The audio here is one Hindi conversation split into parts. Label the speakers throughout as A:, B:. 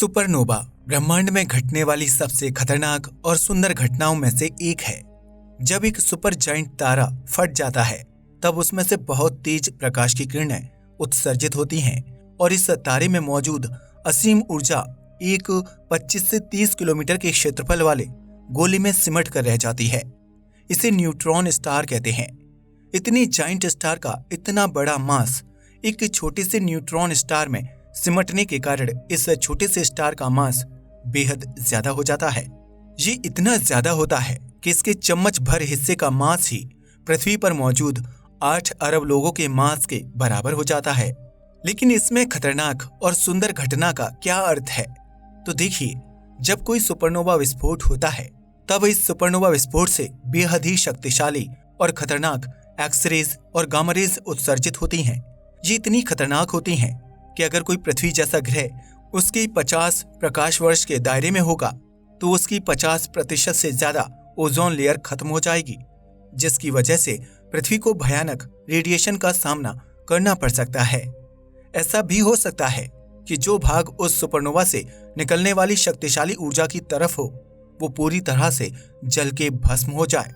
A: सुपरनोवा ब्रह्मांड में घटने वाली सबसे खतरनाक और सुंदर घटनाओं में से एक है। जब एक सुपर जायंट तारा फट जाता है तब उसमें से बहुत तेज प्रकाश की किरणें उत्सर्जित होती हैं और इस तारे में मौजूद असीम ऊर्जा एक 25 से 30 किलोमीटर के क्षेत्रफल वाले गोले में सिमट कर रह जाती है। इसे न्यूट्रॉन स्टार कहते हैं। इतनी जायंट स्टार का इतना बड़ा मास एक छोटे से न्यूट्रॉन स्टार में सिमटने के कारण इस छोटे से स्टार का मास बेहद ज्यादा हो जाता है। ये इतना ज्यादा होता है कि इसके चम्मच भर हिस्से का मास ही पृथ्वी पर मौजूद 8 अरब लोगों के मास के बराबर हो जाता है। लेकिन इसमें खतरनाक और सुंदर घटना का क्या अर्थ है? तो देखिए, जब कोई सुपरनोवा विस्फोट होता है तब इस सुपरनोवा विस्फोट से बेहद ही शक्तिशाली और खतरनाक एक्सरेज और गामा रेज उत्सर्जित होती हैं। ये इतनी खतरनाक होती हैं कि अगर कोई पृथ्वी जैसा ग्रह उसके 50 प्रकाश वर्ष के दायरे में होगा तो उसकी 50% से ज्यादा ओजोन लेयर खत्म हो जाएगी, जिसकी वजह से पृथ्वी को भयानक रेडिएशन का सामना करना पड़ सकता है। ऐसा भी हो सकता है कि जो भाग उस सुपरनोवा से निकलने वाली शक्तिशाली ऊर्जा की तरफ हो वो पूरी तरह से जल के भस्म हो जाए।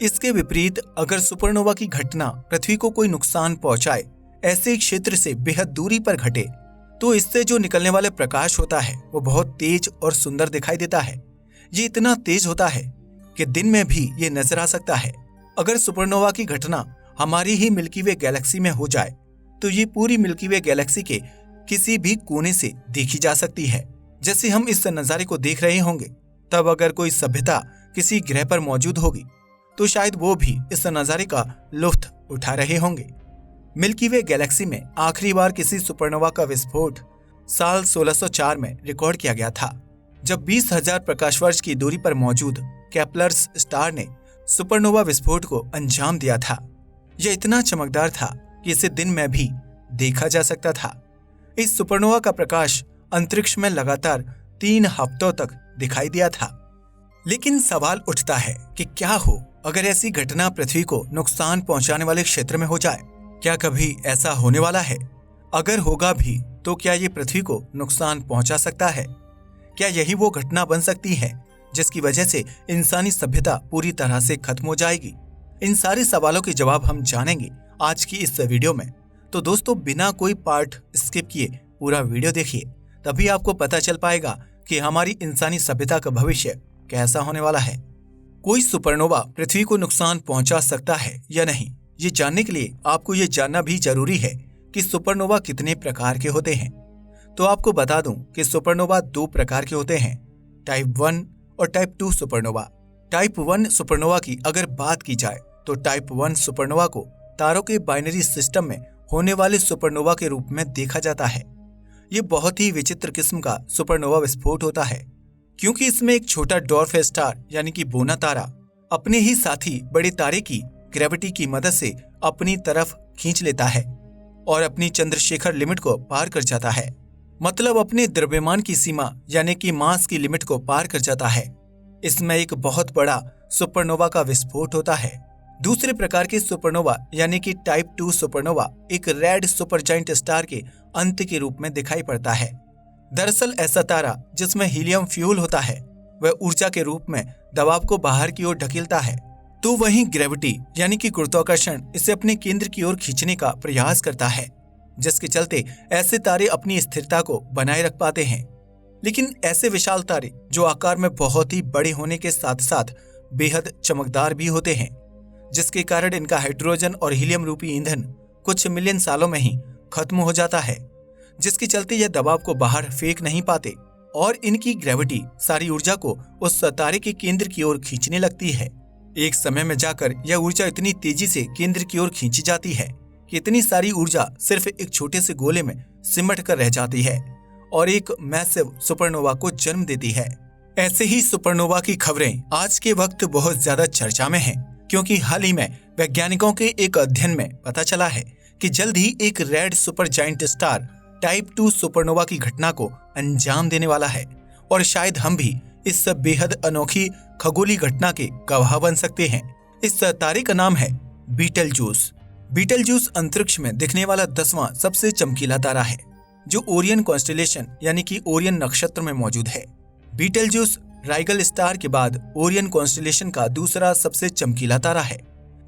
A: इसके विपरीत अगर सुपरनोवा की घटना पृथ्वी को कोई नुकसान पहुंचाए ऐसे क्षेत्र से बेहद दूरी पर घटे तो इससे जो निकलने वाले प्रकाश होता है वो बहुत तेज और सुंदर दिखाई देता है। ये इतना तेज होता है कि दिन में भी ये नजर आ सकता है। अगर सुपरनोवा की घटना हमारी ही मिल्की वे गैलेक्सी में हो जाए तो ये पूरी मिल्की वे गैलेक्सी के किसी भी कोने से देखी जा सकती है। जैसे हम इस नजारे को देख रहे होंगे, तब अगर कोई सभ्यता किसी ग्रह पर मौजूद होगी तो शायद वो भी इस नजारे का लुत्फ उठा रहे होंगे। मिल्की वे गैलेक्सी में आखिरी बार किसी सुपरनोवा का विस्फोट साल 1604 में रिकॉर्ड किया गया था, जब 20,000 प्रकाश वर्ष की दूरी पर मौजूद केपलर्स स्टार ने सुपरनोवा विस्फोट को अंजाम दिया था। यह इतना चमकदार था कि इसे दिन में भी देखा जा सकता था। इस सुपरनोवा का प्रकाश अंतरिक्ष में लगातार 3 हफ्तों तक दिखाई दिया था। लेकिन सवाल उठता है कि क्या हो अगर ऐसी घटना पृथ्वी को नुकसान पहुंचाने वाले क्षेत्र में हो जाए? क्या कभी ऐसा होने वाला है? अगर होगा भी तो क्या ये पृथ्वी को नुकसान पहुंचा सकता है? क्या यही वो घटना बन सकती है जिसकी वजह से इंसानी सभ्यता पूरी तरह से खत्म हो जाएगी? इन सारे सवालों के जवाब हम जानेंगे आज की इस वीडियो में। तो दोस्तों, बिना कोई पार्ट स्किप किए पूरा वीडियो देखिए, तभी आपको पता चल पाएगा कि हमारी इंसानी सभ्यता का भविष्य कैसा होने वाला है। कोई सुपरनोवा पृथ्वी को नुकसान पहुंचा सकता है या नहीं, ये जानने के लिए आपको ये जानना भी जरूरी है कि सुपरनोवा कितने प्रकार के होते हैं। तो आपको बता दूं कि सुपरनोवा 2 प्रकार के होते हैं, टाइप 1 और टाइप 2 सुपरनोवा। टाइप 1 सुपरनोवा की अगर बात की जाए तो टाइप 1 सुपरनोवा को तारों के बाइनरी सिस्टम में होने वाले सुपरनोवा के रूप में देखा जाता है। ये बहुत ही विचित्र किस्म का सुपरनोवा विस्फोट होता है, क्योंकि इसमें एक छोटा डॉर्फ स्टार यानी कि बोना तारा अपने ही साथी बड़े तारे की ग्रेविटी की मदद से अपनी तरफ खींच लेता है और अपनी चंद्रशेखर लिमिट को पार कर जाता है। मतलब अपने द्रव्यमान की सीमा यानी कि मास की लिमिट को पार कर जाता है। इसमें एक बहुत बड़ा सुपरनोवा का विस्फोट होता है। दूसरे प्रकार के सुपरनोवा यानी कि टाइप 2 सुपरनोवा एक रेड सुपर जायंट स्टार के अंत के रूप में दिखाई पड़ता है। दरअसल ऐसा तारा जिसमें हीलियम फ्यूल होता है वह ऊर्जा के रूप में दबाव को बाहर की ओर ढकेलता है, तो वहीं ग्रेविटी यानी कि गुरुत्वाकर्षण इसे अपने केंद्र की ओर खींचने का प्रयास करता है, जिसके चलते ऐसे तारे अपनी स्थिरता को बनाए रख पाते हैं। लेकिन ऐसे विशाल तारे जो आकार में बहुत ही बड़े होने के साथ साथ बेहद चमकदार भी होते हैं, जिसके कारण इनका हाइड्रोजन और हीलियम रूपी ईंधन कुछ मिलियन सालों में ही खत्म हो जाता है, जिसके चलते यह दबाव को बाहर फेंक नहीं पाते और इनकी ग्रेविटी सारी ऊर्जा को उस तारे के केंद्र की ओर खींचने लगती है। एक समय में जाकर यह ऊर्जा इतनी तेजी से केंद्र की ओर खींची जाती है कि इतनी सारी ऊर्जा सिर्फ एक छोटे से गोले में सिमट कर रह जाती है और एक मैसिव सुपरनोवा को जन्म देती है। ऐसे ही सुपरनोवा की खबरें आज के वक्त बहुत ज्यादा चर्चा में हैं, क्योंकि हाल ही में वैज्ञानिकों के एक अध्ययन में पता चला है कि जल्द ही एक red super giant star type 2 supernova की घटना को अंजाम देने वाला है और शायद हम भी इस बेहद अनोखी खगोलीय घटना के गवाह बन सकते हैं। इस तारे का नाम है बीटलजूस। बीटलजूस अंतरिक्ष में दिखने वाला 10वां सबसे चमकीला तारा है। जो ओरियन कॉन्स्टेलेशन यानी कि ओरियन नक्षत्र में मौजूद है। बीटलजूस राइगल स्टार के बाद ओरियन कॉन्स्टेलेशन का दूसरा सबसे चमकीला तारा है।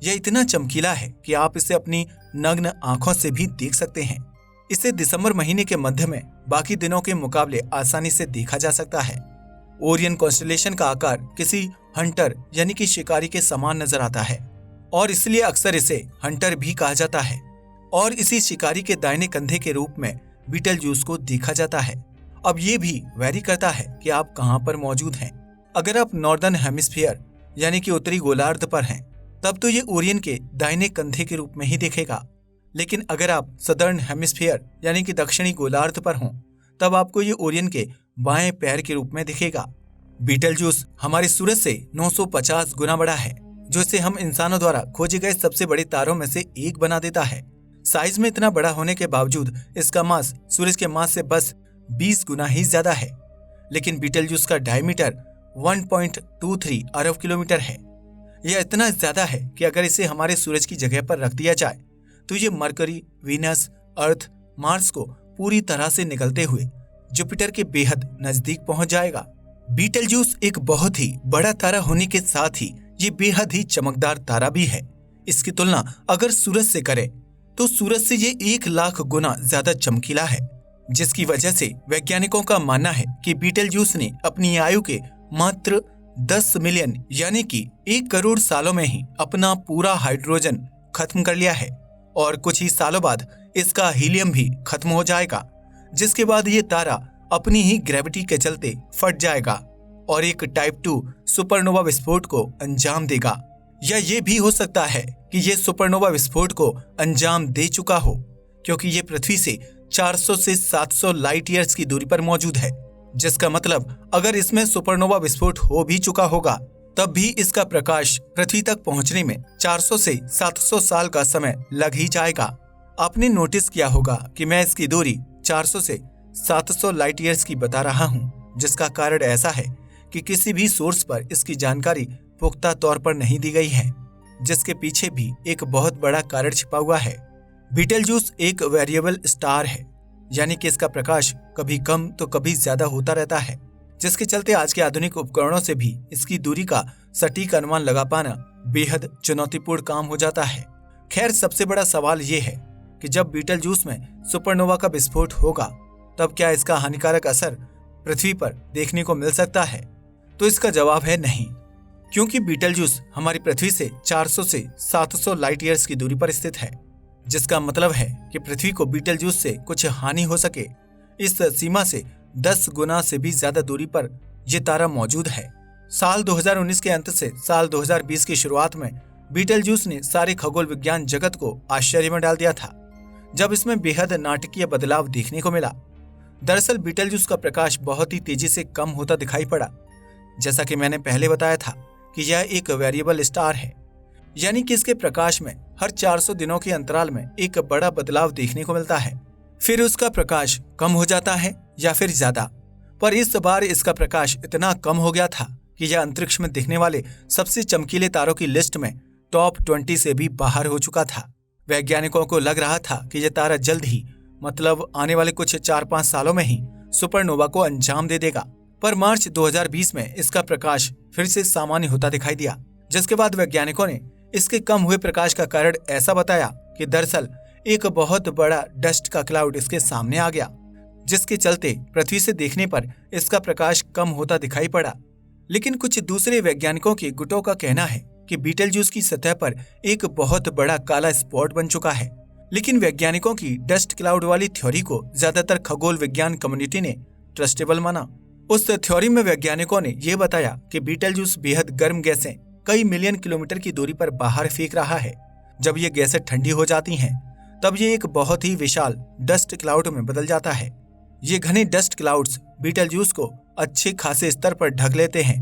A: यह इतना चमकीला है कि आप इसे अपनी नग्न आंखों से भी देख सकते हैं। इसे दिसंबर महीने के मध्य में बाकी दिनों के मुकाबले आसानी से देखा जा सकता है। ओरियन कॉन्स्टेलेशन का आकार किसी हंटर यानी कि शिकारी के समान नजर आता है और इसलिए अक्सर इसे हंटर भी कहा जाता है और इसी शिकारी के दाहिने कंधे के रूप में बीटलजूस को देखा जाता है। अब ये भी वैरी करता है कि आप कहां पर मौजूद हैं। अगर आप नॉर्दर्न हेमिस्फीयर यानी कि उत्तरी गोलार्ध पर हैं, तब तो ये ओरियन के दाहिने कंधे के रूप में ही दिखेगा। लेकिन अगर आप सदर्न हेमिस्फीयर यानी कि दक्षिणी गोलार्ध पर हों, तब आपको ये ओरियन के बाएं पैर के रूप में दिखेगा। बीटलजूस हमारे सूरज से 950 गुना बड़ा है, जो इसे हम इंसानों द्वारा खोजे गए सबसे बड़े तारों में से एक बना देता है। साइज में इतना बड़ा होने के बावजूद इसका मास सूरज के मास से बस 20 गुना ही ज्यादा है। लेकिन बीटलजूस का डायमीटर 1.23 अरब किलोमीटर है। यह इतना ज्यादा है कि अगर इसे हमारे सूरज की जगह पर रख दिया जाए तो ये मरकरी, वीनस, अर्थ, मार्स को पूरी तरह से निकलते हुए जुपिटर के बेहद नजदीक पहुंच जाएगा। बीटलजूस एक बहुत ही बड़ा तारा होने के साथ ही ये बेहद ही चमकदार तारा भी है। इसकी तुलना अगर सूरज से करें तो सूरज से ये 1 लाख गुना ज्यादा चमकीला है, जिसकी वजह से वैज्ञानिकों का मानना है कि बीटलजूस ने अपनी आयु के मात्र 10 मिलियन यानी कि 1 करोड़ सालों में ही अपना पूरा हाइड्रोजन खत्म कर लिया है और कुछ ही सालों बाद इसका हीलियम भी खत्म हो जाएगा, जिसके बाद ये तारा अपनी ही ग्रेविटी के चलते फट जाएगा और एक टाइप 2 सुपरनोवा विस्फोट को अंजाम देगा। या ये भी हो सकता है कि ये सुपरनोवा विस्फोट को अंजाम दे चुका हो, क्योंकि ये पृथ्वी से 400 से 700 लाइट ईयर्स की दूरी पर मौजूद है, जिसका मतलब अगर इसमें सुपरनोवा विस्फोट हो भी चुका होगा तब भी इसका प्रकाश पृथ्वी तक पहुंचने में 400 से 700 साल का समय लग ही जाएगा। आपने नोटिस किया होगा कि मैं इसकी दूरी 400 से 700 लाइट ईयर्स की बता रहा हूं, जिसका कारण ऐसा है कि किसी भी सोर्स पर इसकी जानकारी पुख्ता तौर पर नहीं दी गई है, जिसके पीछे भी एक बहुत बड़ा कारण छिपा हुआ है। बीटलजूस एक वेरिएबल स्टार है, यानी कि इसका प्रकाश कभी कम तो कभी ज्यादा होता रहता है, जिसके चलते आज के आधुनिक उपकरणों से भी इसकी दूरी का सटीक अनुमान लगा पाना बेहद चुनौतीपूर्ण काम हो जाता है। खैर, सबसे बड़ा सवाल ये है कि जब बीटलजूस में सुपरनोवा का विस्फोट होगा तब क्या इसका हानिकारक असर पृथ्वी पर देखने को मिल सकता है? तो इसका जवाब है नहीं, क्योंकि बीटलजूस हमारी पृथ्वी से 400 से 700 लाइट ईयर्स की दूरी पर स्थित है, जिसका मतलब है कि पृथ्वी को बीटलजूस से कुछ हानि हो सके इस सीमा से 10 गुना से भी ज्यादा दूरी पर यह तारा मौजूद है। साल 2019 के अंत से साल 2020 की शुरुआत में बीटलजूस ने सारे खगोल विज्ञान जगत को आश्चर्य में डाल दिया था, जब इसमें बेहद नाटकीय बदलाव देखने को मिला। दरअसल बीटलजूस का प्रकाश बहुत ही तेजी से कम होता दिखाई पड़ा। जैसा कि मैंने पहले बताया था कि यह एक वेरिएबल स्टार है, यानी कि इसके प्रकाश में हर 400 दिनों के अंतराल में एक बड़ा बदलाव देखने को मिलता है। फिर उसका प्रकाश कम हो जाता है या फिर ज्यादा। पर इस बार इसका प्रकाश इतना कम हो गया था कि यह अंतरिक्ष में दिखने वाले सबसे चमकीले तारों की लिस्ट में टॉप 20 से भी बाहर हो चुका था। वैज्ञानिकों को लग रहा था कि यह तारा जल्द ही, मतलब आने वाले कुछ 4-5 सालों में ही सुपरनोवा को अंजाम दे देगा। पर मार्च 2020 में इसका प्रकाश फिर से सामान्य होता दिखाई दिया, जिसके बाद वैज्ञानिकों ने इसके कम हुए प्रकाश का कारण ऐसा बताया कि दरअसल एक बहुत बड़ा डस्ट का क्लाउड इसके सामने आ गया, जिसके चलते पृथ्वी से देखने पर इसका प्रकाश कम होता दिखाई पड़ा। लेकिन कुछ दूसरे वैज्ञानिकों के गुटों का कहना है कि बीटलजूस की सतह पर एक बहुत बड़ा काला स्पॉट बन चुका है। लेकिन वैज्ञानिकों की डस्ट क्लाउड वाली थ्योरी को ज्यादातर खगोल विज्ञान कम्युनिटी ने ट्रस्टेबल माना। उस थ्योरी में वैज्ञानिकों ने यह बताया कि बीटलजूस बेहद गर्म गैसें कई मिलियन किलोमीटर की दूरी पर बाहर फेंक रहा है। जब ये गैसें ठंडी हो जाती हैं, तब ये एक बहुत ही विशाल डस्ट क्लाउड में बदल जाता है। ये घने डस्ट क्लाउड्स बीटलजूस को अच्छे खासे स्तर पर ढक लेते हैं,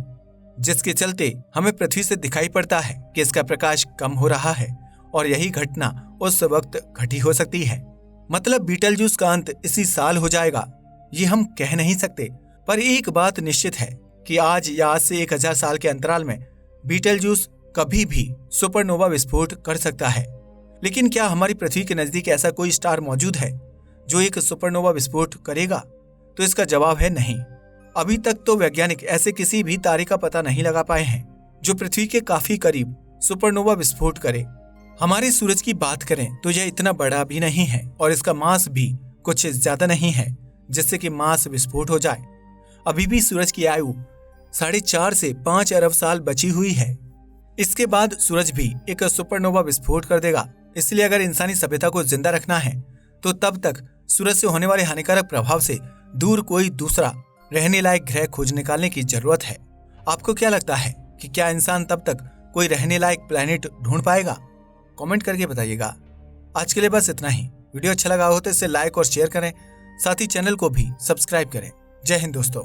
A: जिसके चलते हमें पृथ्वी से दिखाई पड़ता है कि इसका प्रकाश कम हो रहा है, और यही घटना उस वक्त घटी हो सकती है। मतलब बीटलजूस का अंत इसी साल हो जाएगा, ये हम कह नहीं सकते। पर एक बात निश्चित है कि आज या आज से 1000 साल के अंतराल में बीटलजूस कभी भी सुपरनोवा विस्फोट कर सकता है। लेकिन क्या हमारी पृथ्वी के नजदीक ऐसा कोई स्टार मौजूद है जो एक सुपरनोवा विस्फोट करेगा? तो इसका जवाब है नहीं। अभी तक तो वैज्ञानिक ऐसे किसी भी तारे का पता नहीं लगा पाए हैं जो पृथ्वी के काफी करीब सुपरनोवा विस्फोट करे। हमारे सूरज की बात करें तो यह इतना बड़ा भी नहीं है और इसका मास भी कुछ ज्यादा नहीं है जिससे कि मास विस्फोट हो जाए। अभी भी सूरज की आयु 4.5 से 5 अरब साल बची हुई है। इसके बाद सूरज भी एक सुपरनोवा विस्फोट कर देगा। इसलिए अगर इंसानी सभ्यता को जिंदा रखना है तो तब तक सूरज से होने वाले हानिकारक प्रभाव से दूर कोई दूसरा रहने लायक ग्रह खोज निकालने की जरूरत है। आपको क्या लगता है कि क्या इंसान तब तक कोई रहने लायक प्लेनेट ढूंढ पाएगा? कमेंट करके बताइएगा। आज के लिए बस इतना ही। वीडियो अच्छा लगा हो तो इसे लाइक और शेयर करें, साथ ही चैनल को भी सब्सक्राइब करें। जय हिंद दोस्तों।